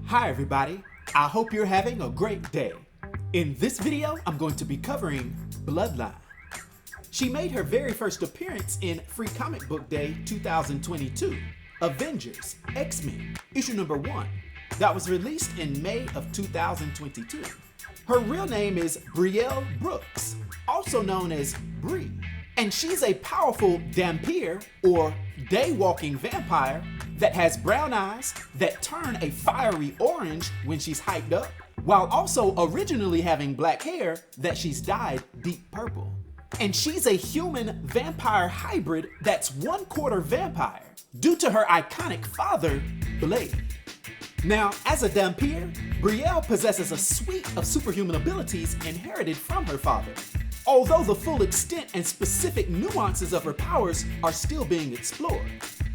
Hi everybody, I hope you're having a great day. In this video, I'm going to be covering Bloodline. She made her very first appearance in Free Comic Book Day 2022, Avengers, X-Men, issue number 1, that was released in May of 2022. Her real name is Brielle Brooks, also known as Brie, and she's a powerful Dhampir, or day-walking vampire, that has brown eyes that turn a fiery orange when she's hyped up, while also originally having black hair that she's dyed deep purple. And she's a human vampire hybrid that's 1/4 vampire due to her iconic father, Blade. Now, as a Dhampir, Brielle possesses a suite of superhuman abilities inherited from her father, although the full extent and specific nuances of her powers are still being explored.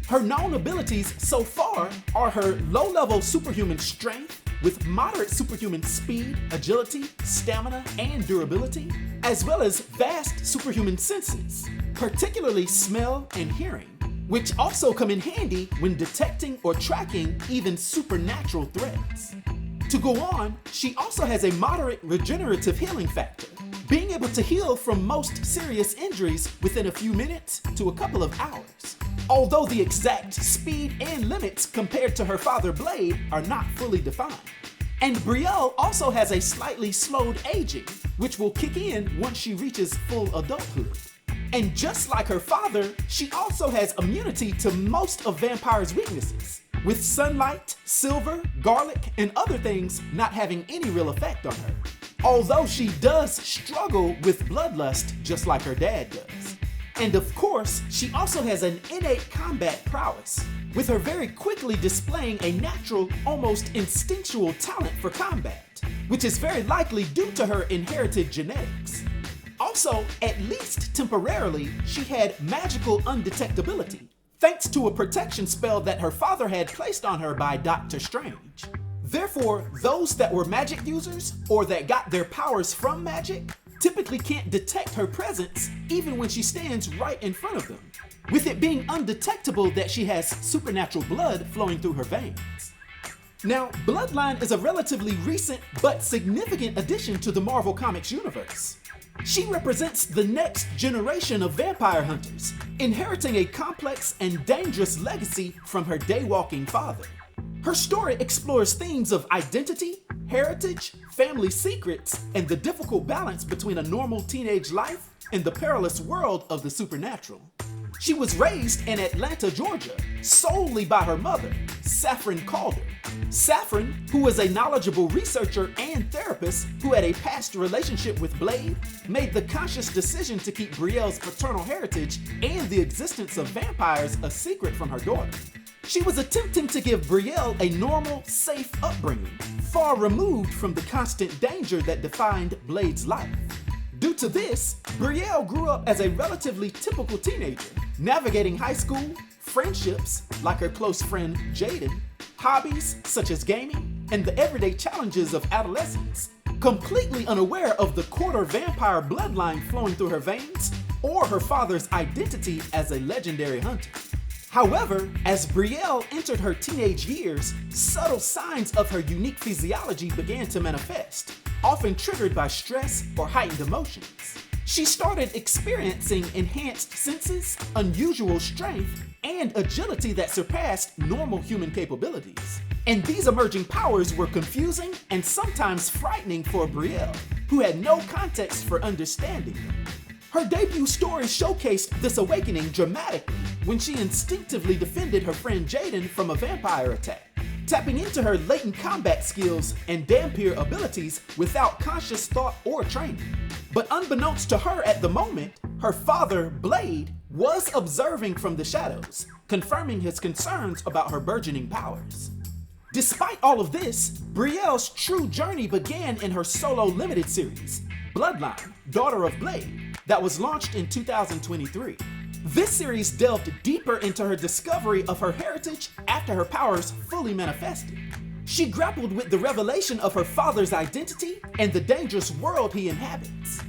Her known abilities so far are her low-level superhuman strength with moderate superhuman speed, agility, stamina, and durability, as well as vast superhuman senses, particularly smell and hearing, which also come in handy when detecting or tracking even supernatural threats. To go on, she also has a moderate regenerative healing factor, being able to heal from most serious injuries within a few minutes to a couple of hours, although the exact speed and limits compared to her father Blade are not fully defined. And Brielle also has a slightly slowed aging, which will kick in once she reaches full adulthood. And just like her father, she also has immunity to most of Vampire's weaknesses, with sunlight, silver, garlic, and other things not having any real effect on her. Although she does struggle with bloodlust just like her dad does. And of course, she also has an innate combat prowess, with her very quickly displaying a natural, almost instinctual talent for combat, which is very likely due to her inherited genetics. Also, at least temporarily, she had magical undetectability, thanks to a protection spell that her father had placed on her by Dr. Strange. Therefore, those that were magic users, or that got their powers from magic, typically can't detect her presence even when she stands right in front of them, with it being undetectable that she has supernatural blood flowing through her veins. Now, Bloodline is a relatively recent but significant addition to the Marvel Comics universe. She represents the next generation of vampire hunters, inheriting a complex and dangerous legacy from her day-walking father. Her story explores themes of identity, heritage, family secrets, and the difficult balance between a normal teenage life and the perilous world of the supernatural. She was raised in Atlanta, Georgia, solely by her mother, Saffron Calder. Saffron, who was a knowledgeable researcher and therapist who had a past relationship with Blade, made the conscious decision to keep Brielle's paternal heritage and the existence of vampires a secret from her daughter. She was attempting to give Brielle a normal, safe upbringing, far removed from the constant danger that defined Blade's life. Due to this, Brielle grew up as a relatively typical teenager, navigating high school, friendships like her close friend Jaden, hobbies such as gaming, and the everyday challenges of adolescence, completely unaware of the quarter vampire bloodline flowing through her veins or her father's identity as a legendary hunter. However, as Brielle entered her teenage years, subtle signs of her unique physiology began to manifest, often triggered by stress or heightened emotions. She started experiencing enhanced senses, unusual strength, and agility that surpassed normal human capabilities. And these emerging powers were confusing and sometimes frightening for Brielle, who had no context for understanding them. Her debut story showcased this awakening dramatically when she instinctively defended her friend Jaden from a vampire attack, tapping into her latent combat skills and Dhampir abilities without conscious thought or training. But unbeknownst to her at the moment, her father, Blade, was observing from the shadows, confirming his concerns about her burgeoning powers. Despite all of this, Brielle's true journey began in her solo limited series, Bloodline, Daughter of Blade, that was launched in 2023. This series delved deeper into her discovery of her heritage after her powers fully manifested. She grappled with the revelation of her father's identity and the dangerous world he inhabits.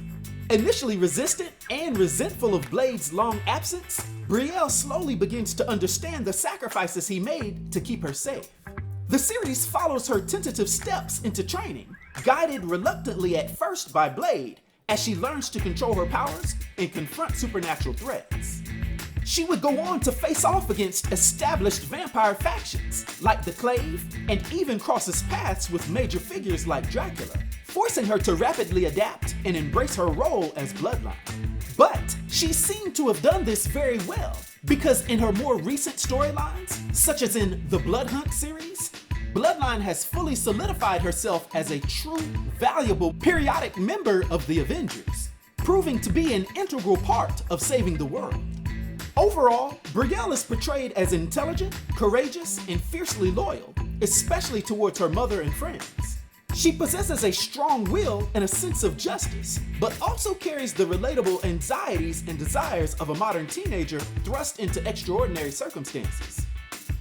Initially resistant and resentful of Blade's long absence, Brielle slowly begins to understand the sacrifices he made to keep her safe. The series follows her tentative steps into training, guided reluctantly at first by Blade, as she learns to control her powers and confront supernatural threats. She would go on to face off against established vampire factions like the Clave, and even crosses paths with major figures like Dracula, forcing her to rapidly adapt and embrace her role as Bloodline. But she seemed to have done this very well, because in her more recent storylines, such as in the Blood Hunt series, Bloodline has fully solidified herself as a true, valuable periodic member of the Avengers, proving to be an integral part of saving the world. Overall, Brielle is portrayed as intelligent, courageous, and fiercely loyal, especially towards her mother and friends. She possesses a strong will and a sense of justice, but also carries the relatable anxieties and desires of a modern teenager thrust into extraordinary circumstances.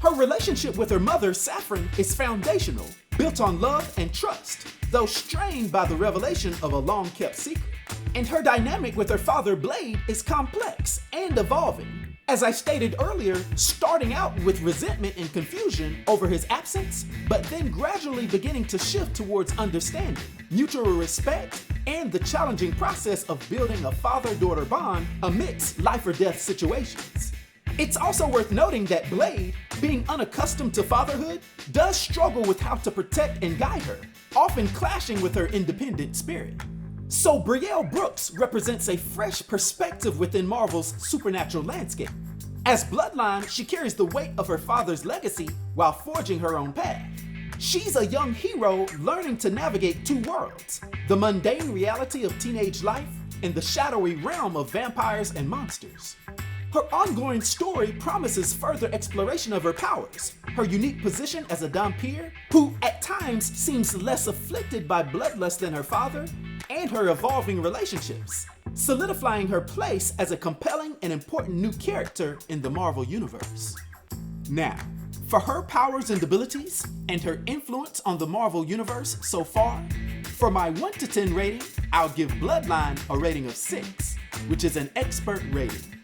Her relationship with her mother, Saffron, is foundational, built on love and trust, though strained by the revelation of a long-kept secret. And her dynamic with her father, Blade, is complex and evolving. As I stated earlier, starting out with resentment and confusion over his absence, but then gradually beginning to shift towards understanding, mutual respect, and the challenging process of building a father-daughter bond amidst life-or-death situations. It's also worth noting that Blade, being unaccustomed to fatherhood, does struggle with how to protect and guide her, often clashing with her independent spirit. So Brielle Brooks represents a fresh perspective within Marvel's supernatural landscape. As Bloodline, she carries the weight of her father's legacy while forging her own path. She's a young hero learning to navigate two worlds, the mundane reality of teenage life and the shadowy realm of vampires and monsters. Her ongoing story promises further exploration of her powers, her unique position as a Dhampir, who at times seems less afflicted by bloodlust than her father, and her evolving relationships, solidifying her place as a compelling and important new character in the Marvel Universe. Now, for her powers and abilities, and her influence on the Marvel Universe so far, for my 1 to 10 rating, I'll give Bloodline a rating of 6, which is an expert rating.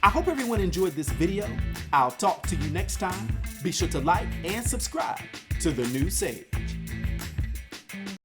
I hope everyone enjoyed this video. I'll talk to you next time. Be sure to like and subscribe to The New Sage.